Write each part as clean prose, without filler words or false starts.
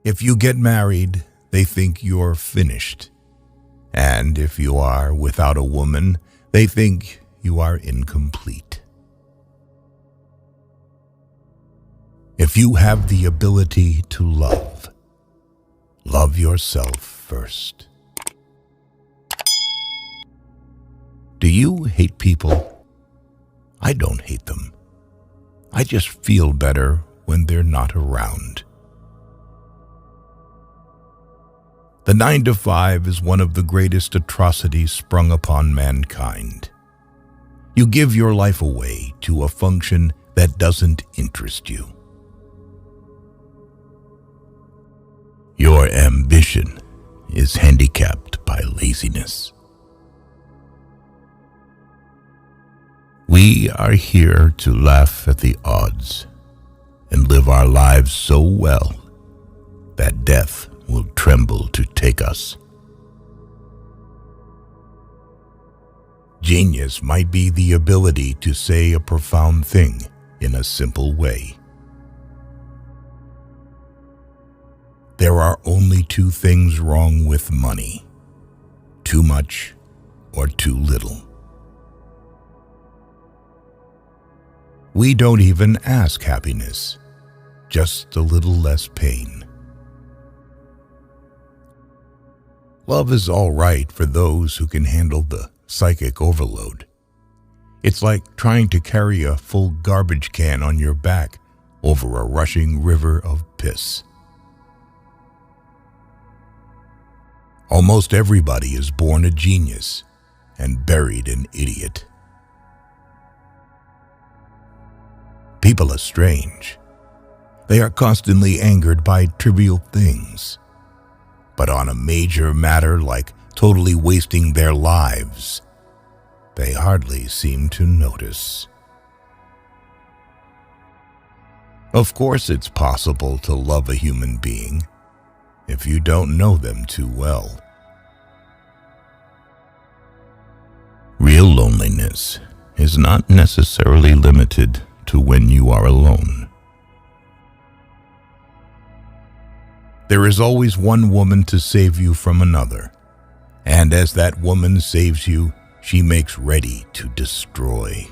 If you get married, they think you're finished. And if you are without a woman, they think you are incomplete. If you have the ability to love, love yourself first. Do you hate people? I don't hate them. I just feel better when they're not around. The 9-to-5 is one of the greatest atrocities sprung upon mankind. You give your life away to a function that doesn't interest you. Your ambition is handicapped by laziness. We are here to laugh at the odds and live our lives so well that death will tremble to take us. Genius might be the ability to say a profound thing in a simple way. There are only two things wrong with money: too much or too little. We don't even ask happiness, just a little less pain. Love is all right for those who can handle the psychic overload. It's like trying to carry a full garbage can on your back over a rushing river of piss. Almost everybody is born a genius and buried an idiot. People are strange. They are constantly angered by trivial things. But on a major matter like totally wasting their lives, they hardly seem to notice. Of course, it's possible to love a human being if you don't know them too well. Real loneliness is not necessarily limited to when you are alone. There is always one woman to save you from another, and as that woman saves you, she makes ready to destroy.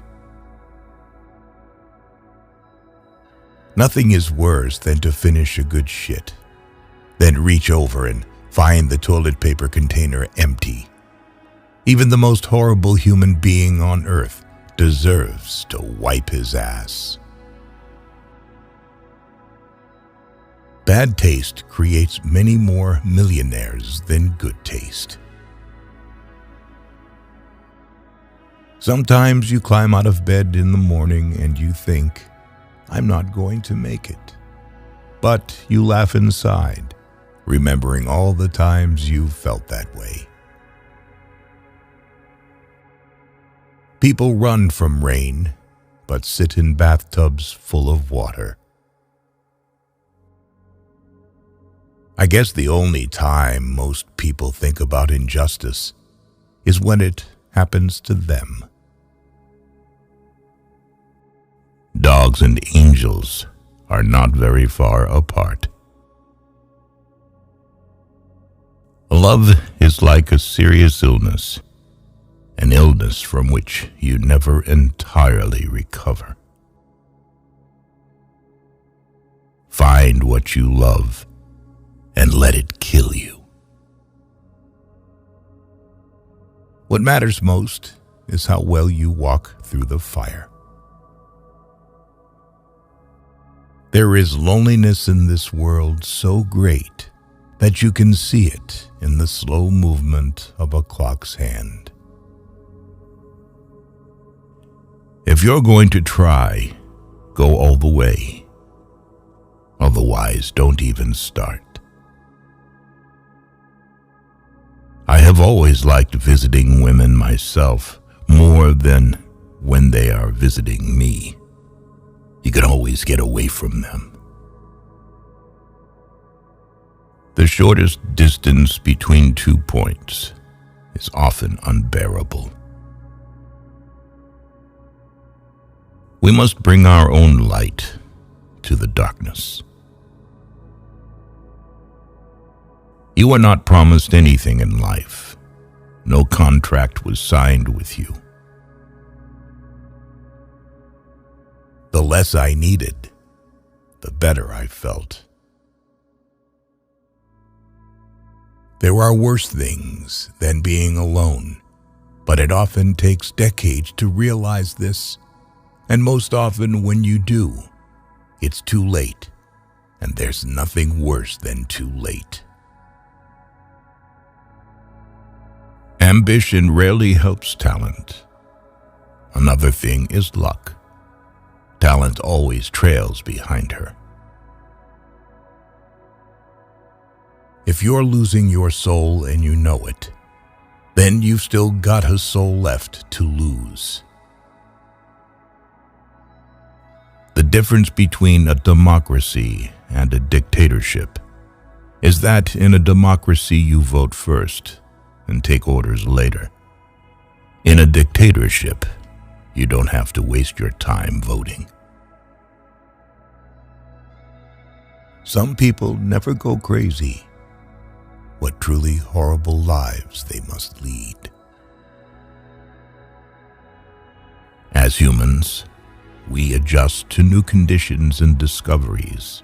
Nothing is worse than to finish a good shit, then reach over and find the toilet paper container empty. Even the most horrible human being on earth deserves to wipe his ass. Bad taste creates many more millionaires than good taste. Sometimes you climb out of bed in the morning and you think, I'm not going to make it. But you laugh inside, remembering all the times you felt that way. People run from rain, but sit in bathtubs full of water. I guess the only time most people think about injustice is when it happens to them. Dogs and angels are not very far apart. Love is like a serious illness, an illness from which you never entirely recover. Find what you love and let it kill you. What matters most is how well you walk through the fire. There is loneliness in this world so great that you can see it in the slow movement of a clock's hand. If you're going to try, go all the way. Otherwise, don't even start. I have always liked visiting women myself more than when they are visiting me. You can always get away from them. The shortest distance between 2 points is often unbearable. We must bring our own light to the darkness. You are not promised anything in life. No contract was signed with you. The less I needed, the better I felt. There are worse things than being alone, but it often takes decades to realize this, and most often when you do, it's too late, and there's nothing worse than too late. Ambition rarely helps talent. Another thing is luck. Talent always trails behind her. If you're losing your soul and you know it, then you've still got a soul left to lose. The difference between a democracy and a dictatorship is that in a democracy you vote first and take orders later. In a dictatorship, you don't have to waste your time voting. Some people never go crazy. What truly horrible lives they must lead. As humans, we adjust to new conditions and discoveries.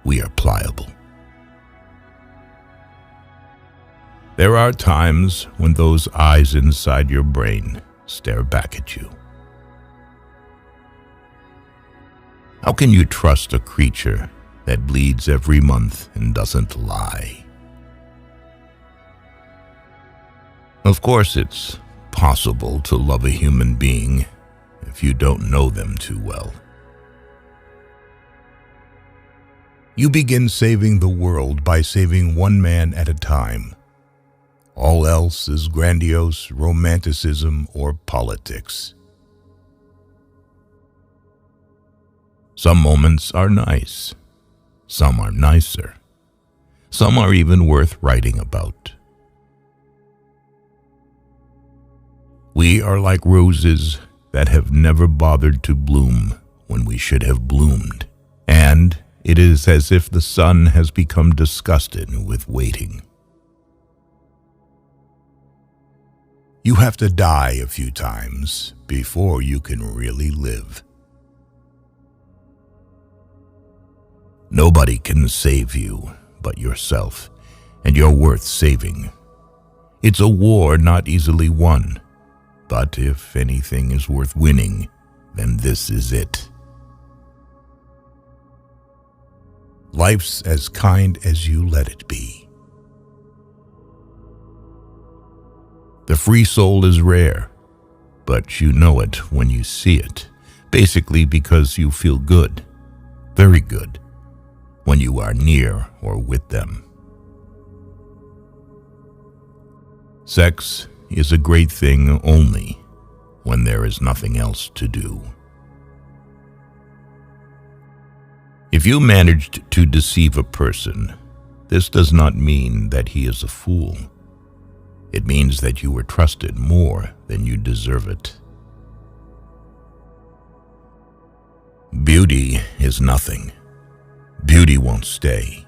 We are pliable. There are times when those eyes inside your brain stare back at you. How can you trust a creature that bleeds every month and doesn't lie? Of course, it's possible to love a human being if you don't know them too well. You begin saving the world by saving one man at a time. All else is grandiose romanticism or politics. Some moments are nice. Some are nicer. Some are even worth writing about. We are like roses that have never bothered to bloom when we should have bloomed, and it is as if the sun has become disgusted with waiting. You have to die a few times before you can really live. Nobody can save you but yourself, and you're worth saving. It's a war not easily won. But if anything is worth winning, then this is it. Life's as kind as you let it be. The free soul is rare, but you know it when you see it, basically because you feel good, very good, when you are near or with them. Sex is a great thing only when there is nothing else to do. If you managed to deceive a person, this does not mean that he is a fool. It means that you were trusted more than you deserve it. Beauty is nothing. Beauty won't stay.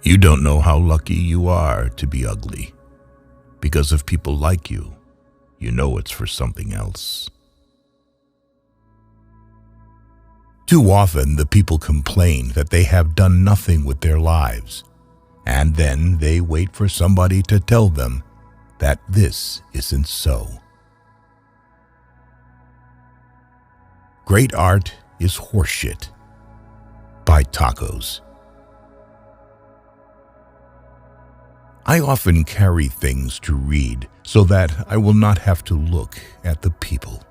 You don't know how lucky you are to be ugly. Because if people like you, you know it's for something else. Too often the people complain that they have done nothing with their lives, and then they wait for somebody to tell them that this isn't so. Great art is horseshit. Buy tacos. I often carry things to read so that I will not have to look at the people.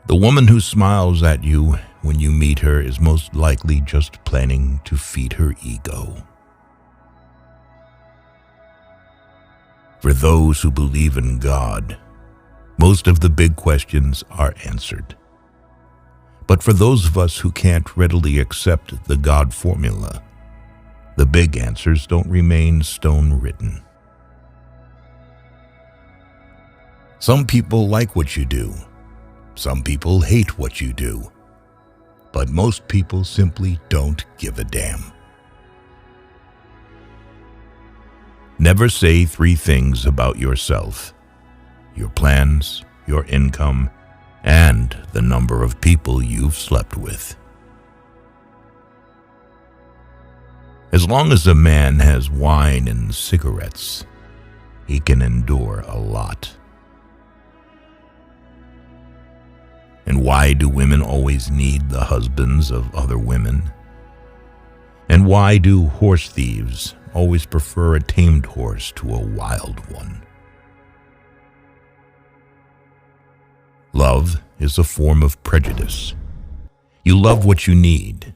The woman who smiles at you when you meet her is most likely just planning to feed her ego. For those who believe in God, most of the big questions are answered. But for those of us who can't readily accept the God formula, the big answers don't remain stone-written. Some people like what you do. Some people hate what you do. But most people simply don't give a damn. Never say 3 things about yourself: your plans, your income, and the number of people you've slept with. As long as a man has wine and cigarettes, he can endure a lot. And why do women always need the husbands of other women? And why do horse thieves always prefer a tamed horse to a wild one? Love is a form of prejudice. You love what you need.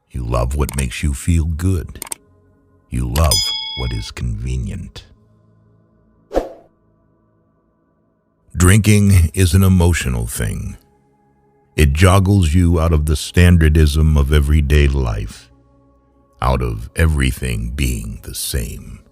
You love what makes you feel good. You love what is convenient. Drinking is an emotional thing. It joggles you out of the standardism of everyday life, out of everything being the same.